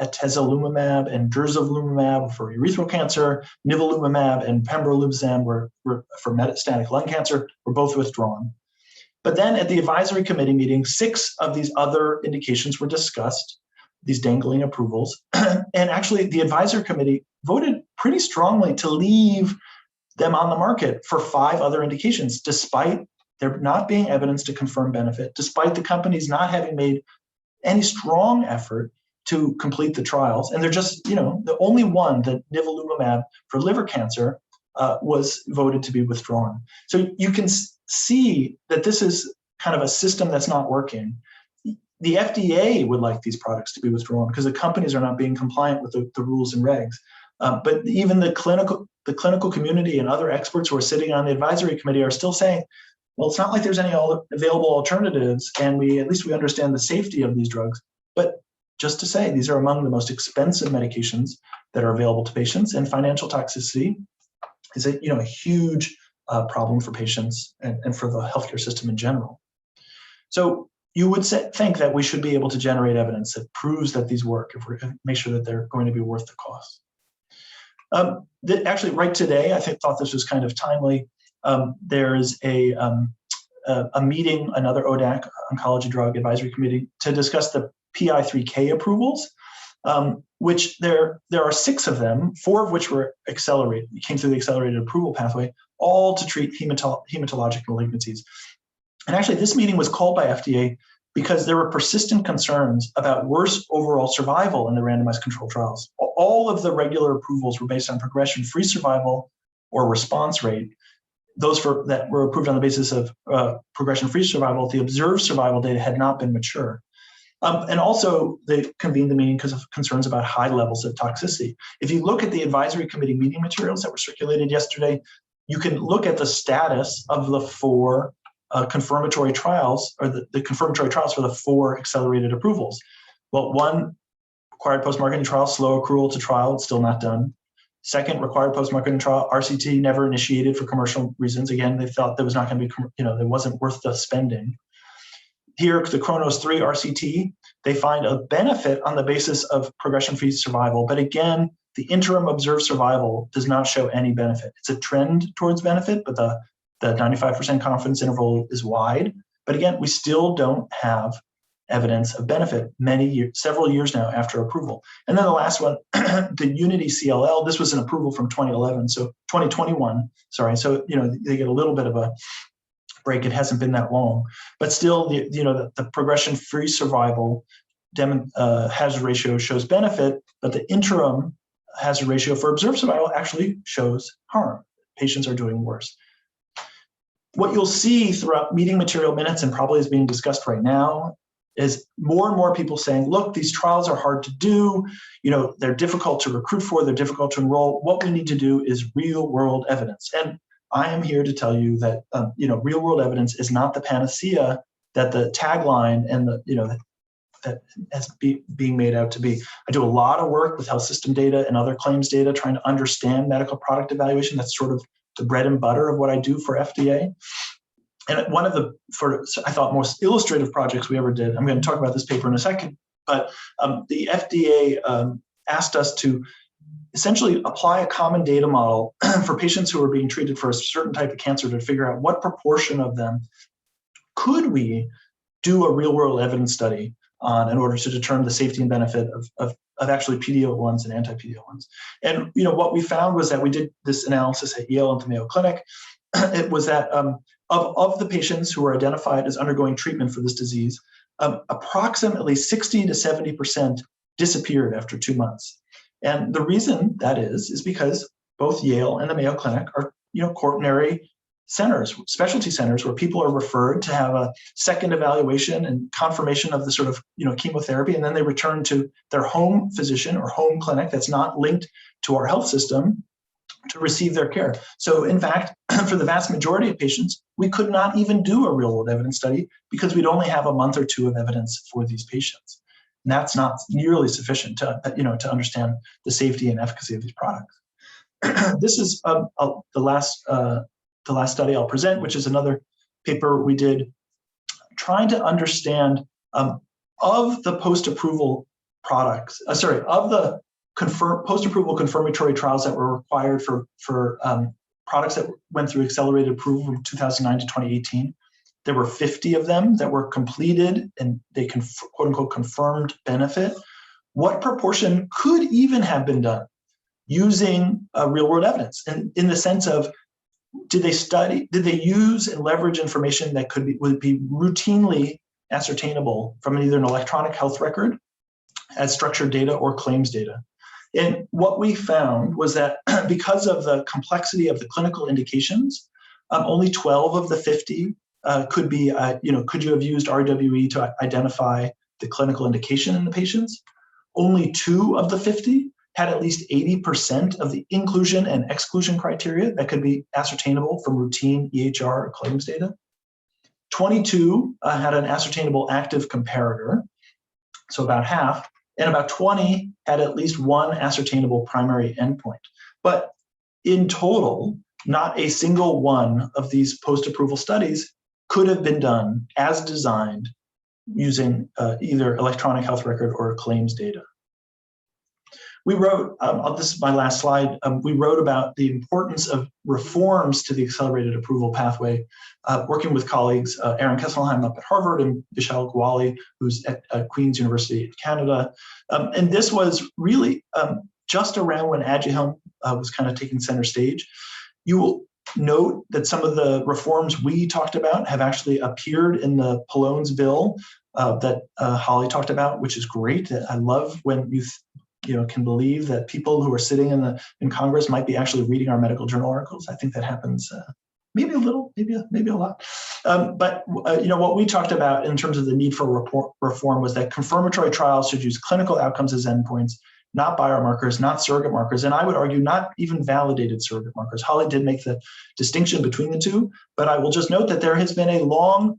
atezolizumab and durvalumab for urethral cancer, nivolumab and pembrolizumab were for metastatic lung cancer, were both withdrawn. But then at the advisory committee meeting, 6 of these other indications were discussed, these dangling approvals. And actually the advisory committee voted pretty strongly to leave them on the market for 5 other indications, despite there not being evidence to confirm benefit, despite the companies not having made any strong effort to complete the trials. And they're just, the only one, the nivolumab for liver cancer, was voted to be withdrawn. So you can see that this is kind of a system that's not working. The FDA would like these products to be withdrawn because the companies are not being compliant with the rules and regs. But even the clinical community and other experts who are sitting on the advisory committee are still saying, well, it's not like there's any available alternatives, and at least we understand the safety of these drugs. But just to say, these are among the most expensive medications that are available to patients, and financial toxicity is a huge problem for patients and for the healthcare system in general. So you would think that we should be able to generate evidence that proves that these work if we make sure that they're going to be worth the cost. Actually, right today, I thought this was kind of timely. There is a meeting, another ODAC, Oncology Drug Advisory Committee, to discuss the PI3K approvals, which there are 6 of them, 4 of which were accelerated, came through the accelerated approval pathway, all to treat hematologic malignancies. And actually, this meeting was called by FDA because there were persistent concerns about worse overall survival in the randomized controlled trials. All of the regular approvals were based on progression-free survival or response rate. Those that were approved on the basis of progression-free survival, the observed survival data had not been mature. And also, they convened the meeting because of concerns about high levels of toxicity. If you look at the advisory committee meeting materials that were circulated yesterday, you can look at the status of the 4 confirmatory trials, or the confirmatory trials for the 4 accelerated approvals. Well, 1, required post-marketing trial, slow accrual to trial, it's still not done. 2nd, required post-marketing trial, RCT never initiated for commercial reasons. Again, they felt there was not going to be, it wasn't worth the spending. Here, the Chronos 3 RCT, they find a benefit on the basis of progression-free survival. But again, the interim observed survival does not show any benefit. It's a trend towards benefit, but the 95% confidence interval is wide. But again, we still don't have evidence of benefit several years now after approval. And then the last one, the Unity CLL, this was an approval from 2021, sorry. So, they get a little bit of a break. It hasn't been that long, but still, the progression-free survival hazard ratio shows benefit, but the interim hazard ratio for observed survival actually shows harm. Patients are doing worse. What you'll see throughout meeting material minutes, and probably is being discussed right now, is more and more people saying, look, these trials are hard to do, they're difficult to recruit for, they're difficult to enroll. What we need to do is real world evidence. And I am here to tell you that, real world evidence is not the panacea that the tagline and that as being made out to be. I do a lot of work with health system data and other claims data, trying to understand medical product evaluation. That's sort of the bread and butter of what I do for FDA. And one of the, I thought, most illustrative projects we ever did, I'm going to talk about this paper in a second, but the FDA asked us to essentially apply a common data model for patients who are being treated for a certain type of cancer to figure out what proportion of them could we do a real-world evidence study on in order to determine the safety and benefit of actually PD-L1s and anti-PD-L1s. And what we found was that we did this analysis at Yale and the Mayo Clinic. it was that of the patients who were identified as undergoing treatment for this disease, approximately 60 to 70% disappeared after 2 months. And the reason that is because both Yale and the Mayo Clinic are, quaternary centers, specialty centers where people are referred to have a second evaluation and confirmation of the sort of, chemotherapy, and then they return to their home physician or home clinic that's not linked to our health system to receive their care. So in fact, for the vast majority of patients, we could not even do a real world evidence study because we'd only have a month or two of evidence for these patients. And that's not nearly sufficient to, to understand the safety and efficacy of these products. This is the last study I'll present, which is another paper we did trying to understand of the post-approval products, of the post-approval confirmatory trials that were required for products that went through accelerated approval from 2009 to 2018. There were 50 of them that were completed and they quote unquote confirmed benefit. What proportion could even have been done using real world evidence? And in the sense of, did they use and leverage information that would be routinely ascertainable from either an electronic health record as structured data or claims data? And what we found was that because of the complexity of the clinical indications, only 12 of the 50 could you have used RWE to identify the clinical indication in the patients? Only 2 of the 50 had at least 80% of the inclusion and exclusion criteria that could be ascertainable from routine EHR or claims data. 22 had an ascertainable active comparator, so about half, and about 20 had at least one ascertainable primary endpoint. But in total, not a single one of these post-approval studies could have been done as designed using either electronic health record or claims data. We wrote, this is my last slide, we wrote about the importance of reforms to the accelerated approval pathway, working with colleagues, Aaron Kesselheim up at Harvard and Vishal Gwali, who's at Queen's University in Canada. And this was really just around when Aduhelm was kind of taking center stage. You will note that some of the reforms we talked about have actually appeared in the Pallone's bill that Holly talked about, which is great. I love when you can believe that people who are sitting in Congress might be actually reading our medical journal articles. I think that happens maybe a little, maybe a lot. But what we talked about in terms of the need for reform was that confirmatory trials should use clinical outcomes as endpoints, not biomarkers, not surrogate markers, and I would argue not even validated surrogate markers. Holly did make the distinction between the two, but I will just note that there has been a long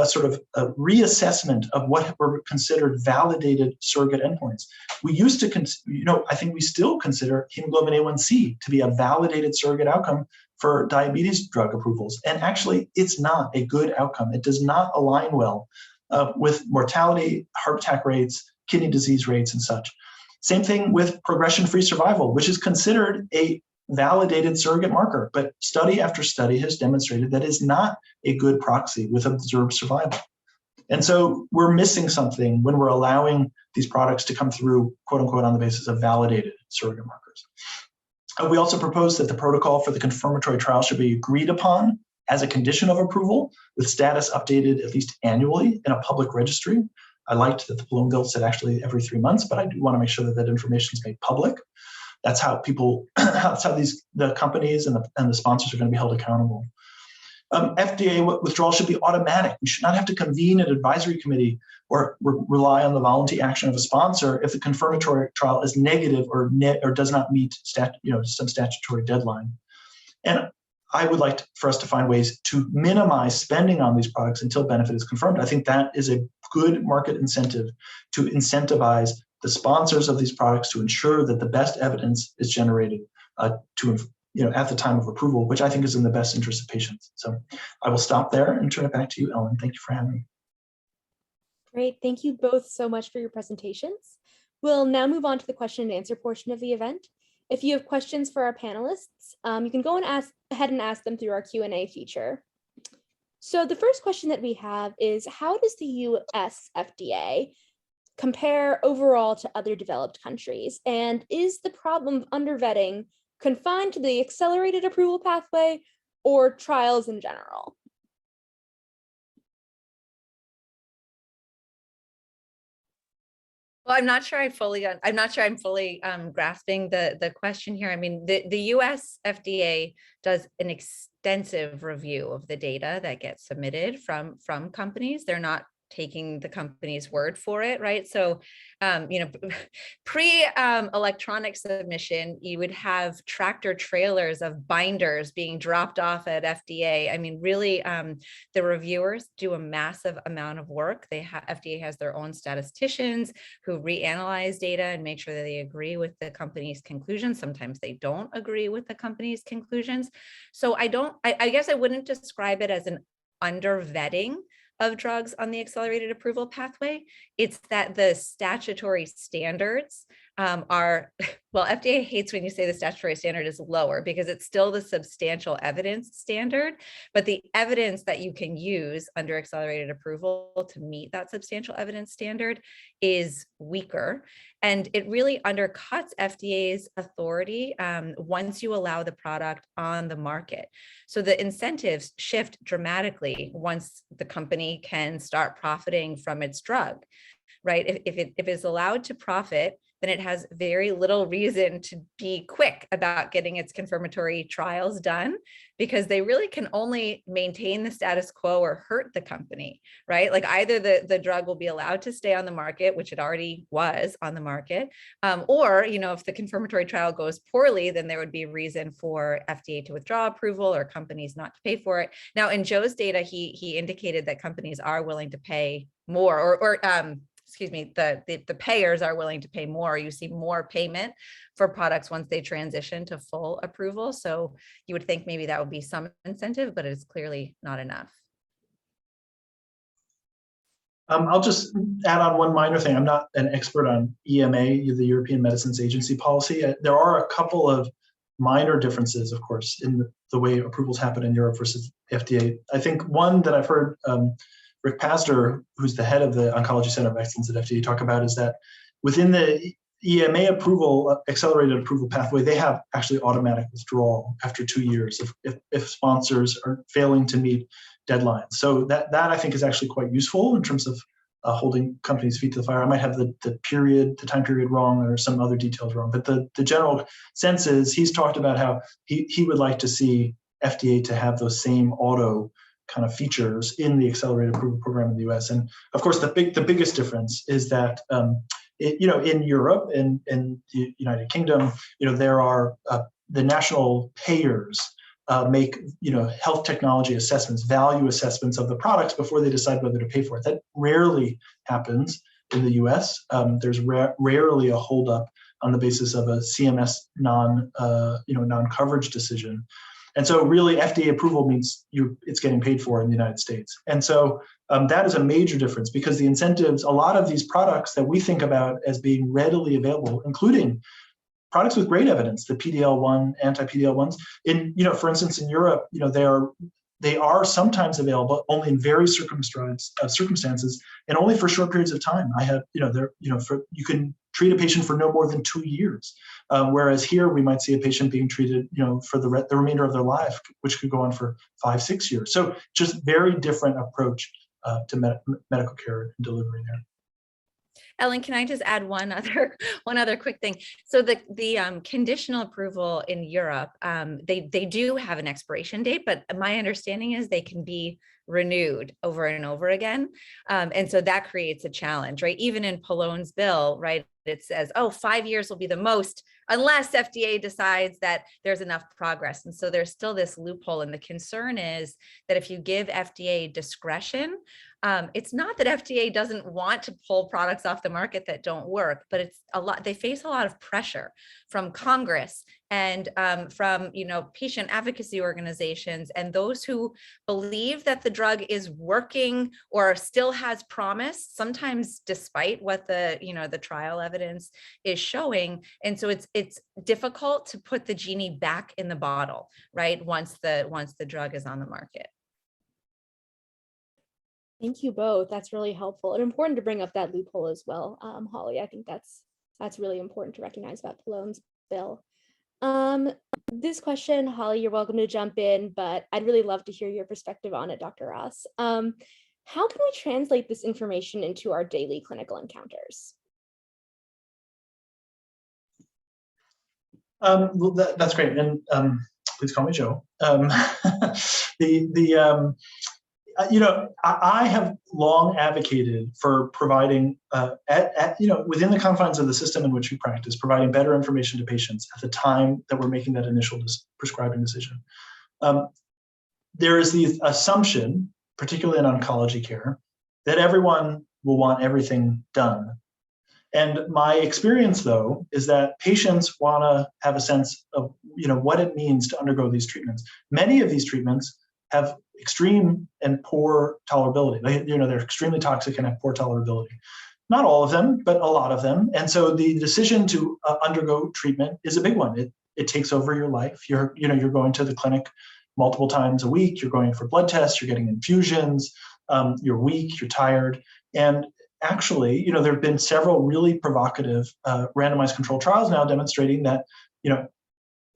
sort of a reassessment of what were considered validated surrogate endpoints. We used to, I think we still consider hemoglobin A1C to be a validated surrogate outcome for diabetes drug approvals. And actually, it's not a good outcome. It does not align well with mortality, heart attack rates, kidney disease rates, and such. Same thing with progression-free survival, which is considered a validated surrogate marker, but study after study has demonstrated that is not a good proxy with observed survival. And so we're missing something when we're allowing these products to come through, quote unquote, on the basis of validated surrogate markers. We also proposed that the protocol for the confirmatory trial should be agreed upon as a condition of approval, with status updated at least annually in a public registry. I liked that the Bloom bill said actually every 3 months, but I do want to make sure that that information is made public. That's how the companies and the sponsors are going to be held accountable. FDA withdrawal should be automatic. We should not have to convene an advisory committee or rely on the voluntary action of a sponsor if the confirmatory trial is negative or does not meet some statutory deadline. And I would like for us to find ways to minimize spending on these products until benefit is confirmed. I think that is a good market incentive to incentivize the sponsors of these products to ensure that the best evidence is generated at the time of approval, which I think is in the best interest of patients. So I will stop there and turn it back to you, Ellen. Thank you for having me. Great. Thank you both so much for your presentations. We'll now move on to the question and answer portion of the event. If you have questions for our panelists, you can go and ahead and ask them through our Q&A feature. So the first question that we have is, how does the US FDA compare overall to other developed countries? And is the problem of undervetting confined to the accelerated approval pathway, or trials in general? Well, I'm not sure I'm fully grasping the question here. I mean, the US FDA does an extensive review of the data that gets submitted from companies. They're not taking the company's word for it, right? So, pre electronic submission, you would have tractor trailers of binders being dropped off at FDA. I mean, really, the reviewers do a massive amount of work. FDA has their own statisticians who reanalyze data and make sure that they agree with the company's conclusions. Sometimes they don't agree with the company's conclusions. So I guess I wouldn't describe it as an under vetting of drugs on the accelerated approval pathway. It's that the statutory standards are, well, FDA hates when you say the statutory standard is lower because it's still the substantial evidence standard, but the evidence that you can use under accelerated approval to meet that substantial evidence standard is weaker. And it really undercuts FDA's authority once you allow the product on the market. So the incentives shift dramatically once the company can start profiting from its drug, right? If it is allowed to profit, then it has very little reason to be quick about getting its confirmatory trials done, because they really can only maintain the status quo or hurt the company, right? Like either the drug will be allowed to stay on the market, which it already was on the market, or, if the confirmatory trial goes poorly, then there would be a reason for FDA to withdraw approval or companies not to pay for it. Now, in Joe's data, he indicated that companies are willing to pay more, the payers are willing to pay more. You see more payment for products once they transition to full approval. So you would think maybe that would be some incentive, but it's clearly not enough. I'll just add on one minor thing. I'm not an expert on EMA, the European Medicines Agency policy. There are a couple of minor differences, of course, in the way approvals happen in Europe versus FDA. I think one that I've heard Rick Pastor, who's the head of the Oncology Center of Excellence at FDA, talk about is that within the EMA approval, accelerated approval pathway, they have actually automatic withdrawal after 2 years if sponsors are failing to meet deadlines. So that I think is actually quite useful in terms of holding companies' feet to the fire. I might have the time period wrong or some other details wrong, but the general sense is he's talked about how he would like to see FDA to have those same auto kind of features in the accelerated approval program in the US. And of course, the biggest difference is that in Europe and in the United Kingdom, there are the national payers make health technology assessments, value assessments of the products before they decide whether to pay for it. That rarely happens in the US. There's rarely a holdup on the basis of a CMS non-coverage decision. And so really FDA approval means it's getting paid for in the United States. And so that is a major difference because the incentives, a lot of these products that we think about as being readily available, including products with great evidence, the PD-L1, anti-PD-L1s, for instance, in Europe, they are sometimes available only in very circumstances and only for short periods of time. You can treat a patient for no more than 2 years, whereas here we might see a patient being treated, for the remainder of their life, which could go on for 5-6 years. So just very different approach to medical care and delivery there. Ellen, can I just add one other quick thing? So the conditional approval in Europe, they do have an expiration date, but my understanding is they can be renewed over and over again. And so that creates a challenge, right? Even in Pallone's bill, right, it says, 5 years will be the most, unless FDA decides that there's enough progress. And so there's still this loophole. And the concern is that if you give FDA discretion, it's not that FDA doesn't want to pull products off the market that don't work, but they face a lot of pressure from Congress and from patient advocacy organizations and those who believe that the drug is working or still has promise, sometimes despite what the trial evidence is showing. And so it's difficult to put the genie back in the bottle, right? Once the drug is on the market. Thank you both. That's really helpful and important to bring up that loophole as well, Holly. I think that's really important to recognize about Pallone's bill. This question, Holly, you're welcome to jump in, but I'd really love to hear your perspective on it, Dr. Ross. How can we translate this information into our daily clinical encounters? Well, that's great, and please call me Joe. I have long advocated for providing, within the confines of the system in which we practice, providing better information to patients at the time that we're making that initial prescribing decision. There is the assumption, particularly in oncology care, that everyone will want everything done. And my experience, though, is that patients want to have a sense of, what it means to undergo these treatments. Many of these treatments have extreme and poor tolerability. They're extremely toxic and have poor tolerability. Not all of them, but a lot of them. And so the decision to undergo treatment is a big one. It takes over your life. You're going to the clinic multiple times a week. You're going for blood tests. You're getting infusions. You're weak. You're tired. And actually, there have been several really provocative randomized controlled trials now demonstrating that,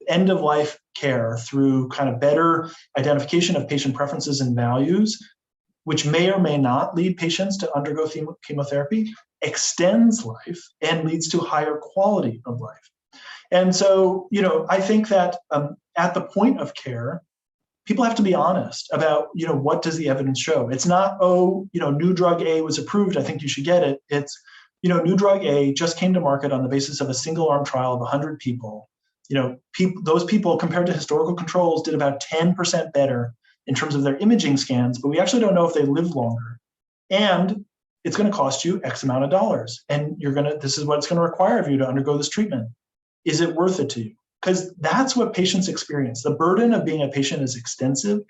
end of life care through kind of better identification of patient preferences and values, which may or may not lead patients to undergo chemotherapy, extends life and leads to higher quality of life. And so, I think that at the point of care, people have to be honest about, what does the evidence show? It's not, new drug A was approved, I think you should get it. It's, new drug A just came to market on the basis of a single arm trial of 100 people. Those people compared to historical controls did about 10% better in terms of their imaging scans, but we actually don't know if they live longer. And it's going to cost you X amount of dollars. And this is what it's going to require of you to undergo this treatment. Is it worth it to you? Because that's what patients experience. The burden of being a patient is extensive,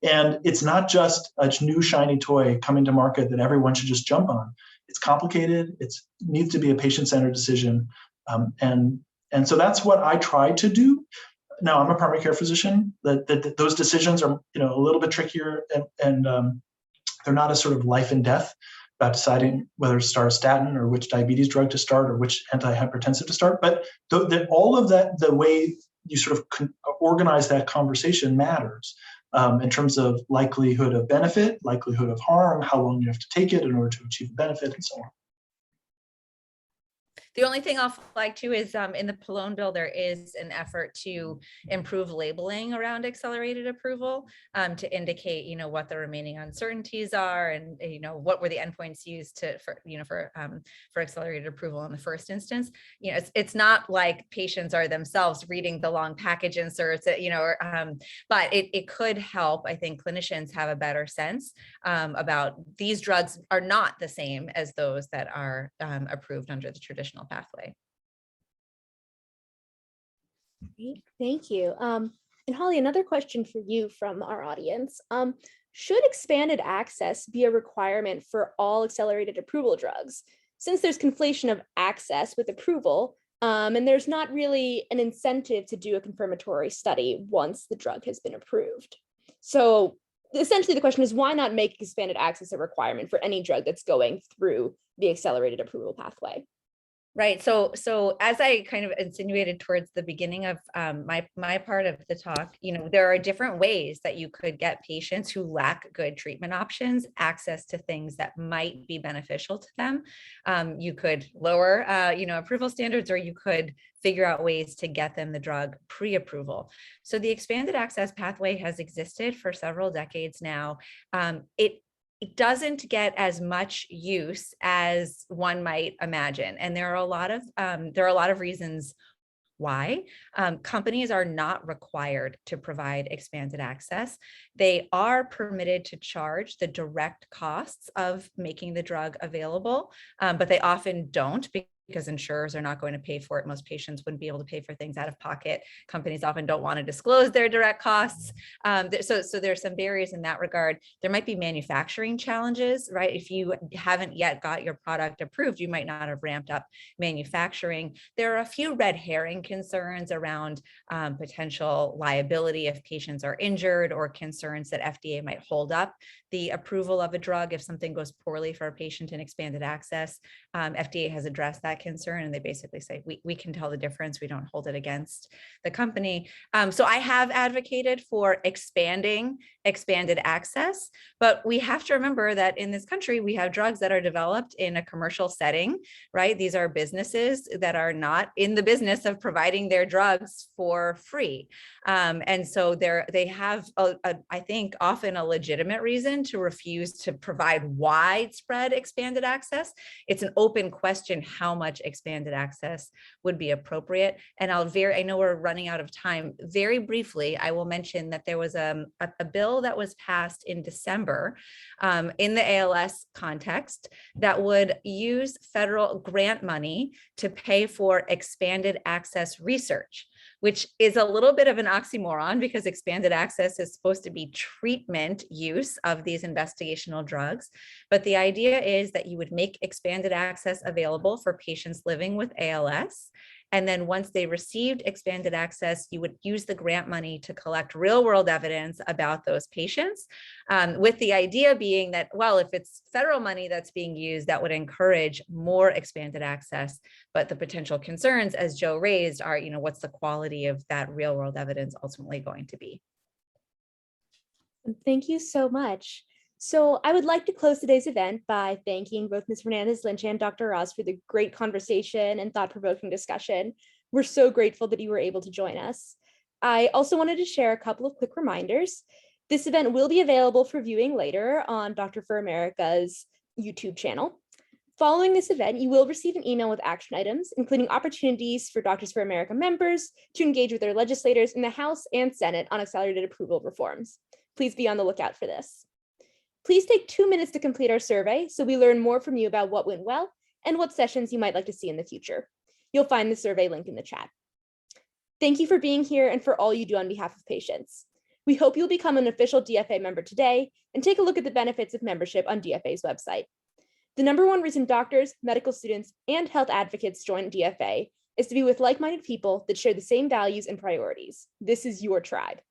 and it's not just a new shiny toy coming to market that everyone should just jump on. It's complicated. It needs to be a patient-centered decision, and so that's what I try to do. Now, I'm a primary care physician. Those decisions are a little bit trickier, and they're not a sort of life and death about deciding whether to start a statin or which diabetes drug to start or which antihypertensive to start. But all of that, the way you sort of organize that conversation matters in terms of likelihood of benefit, likelihood of harm, how long you have to take it in order to achieve benefit, and so on. The only thing I'll flag too is in the Pallone bill, there is an effort to improve labeling around accelerated approval to indicate, what the remaining uncertainties are and, what were the endpoints used for accelerated approval in the first instance. It's not like patients are themselves reading the long package inserts, but it could help, I think, clinicians have a better sense about these drugs are not the same as those that are approved under the traditional pathway. Great, thank you. And Holly, another question for you from our audience. Should expanded access be a requirement for all accelerated approval drugs? Since there's conflation of access with approval, and there's not really an incentive to do a confirmatory study once the drug has been approved. So essentially the question is, why not make expanded access a requirement for any drug that's going through the accelerated approval pathway? Right. So as I kind of insinuated towards the beginning of my part of the talk, there are different ways that you could get patients who lack good treatment options access to things that might be beneficial to them. You could lower, approval standards, or you could figure out ways to get them the drug pre-approval. So the expanded access pathway has existed for several decades now. It doesn't get as much use as one might imagine. And there are a lot of reasons why. Companies are not required to provide expanded access. They are permitted to charge the direct costs of making the drug available, but they often don't, because insurers are not going to pay for it. Most patients wouldn't be able to pay for things out of pocket. Companies often don't want to disclose their direct costs. So there's some barriers in that regard. There might be manufacturing challenges, right? If you haven't yet got your product approved, you might not have ramped up manufacturing. There are a few red herring concerns around potential liability if patients are injured, or concerns that FDA might hold up the approval of a drug if something goes poorly for a patient in expanded access. FDA has addressed that that concern, and they basically say, we can tell the difference. We don't hold it against the company. So I have advocated for expanded access, but we have to remember that in this country, we have drugs that are developed in a commercial setting, right? These are businesses that are not in the business of providing their drugs for free. And so they have, I think, often a legitimate reason to refuse to provide widespread expanded access. It's an open question how much expanded access would be appropriate. And I know we're running out of time. Very briefly, I will mention that there was a bill that was passed in December in the ALS context that would use federal grant money to pay for expanded access research, which is a little bit of an oxymoron because expanded access is supposed to be treatment use of these investigational drugs. But the idea is that you would make expanded access available for patients living with ALS. And then once they received expanded access, you would use the grant money to collect real world evidence about those patients, with the idea being that, well, if it's federal money that's being used, that would encourage more expanded access. But the potential concerns, as Joe raised, are, what's the quality of that real world evidence ultimately going to be? Thank you so much. So I would like to close today's event by thanking both Ms. Fernandez, Lynch, and Dr. Ross for the great conversation and thought-provoking discussion. We're so grateful that you were able to join us. I also wanted to share a couple of quick reminders. This event will be available for viewing later on Dr. for America's YouTube channel. Following this event, you will receive an email with action items, including opportunities for Doctors for America members to engage with their legislators in the House and Senate on accelerated approval reforms. Please be on the lookout for this. Please take 2 minutes to complete our survey so we learn more from you about what went well and what sessions you might like to see in the future. You'll find the survey link in the chat. Thank you for being here and for all you do on behalf of patients. We hope you'll become an official DFA member today and take a look at the benefits of membership on DFA's website. The #1 reason doctors, medical students, and health advocates join DFA is to be with like-minded people that share the same values and priorities. This is your tribe.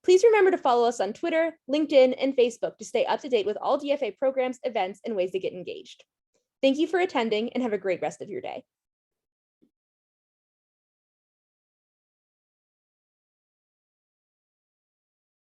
Please remember to follow us on Twitter, LinkedIn, and Facebook to stay up to date with all DFA programs, events, and ways to get engaged. Thank you for attending and have a great rest of your day.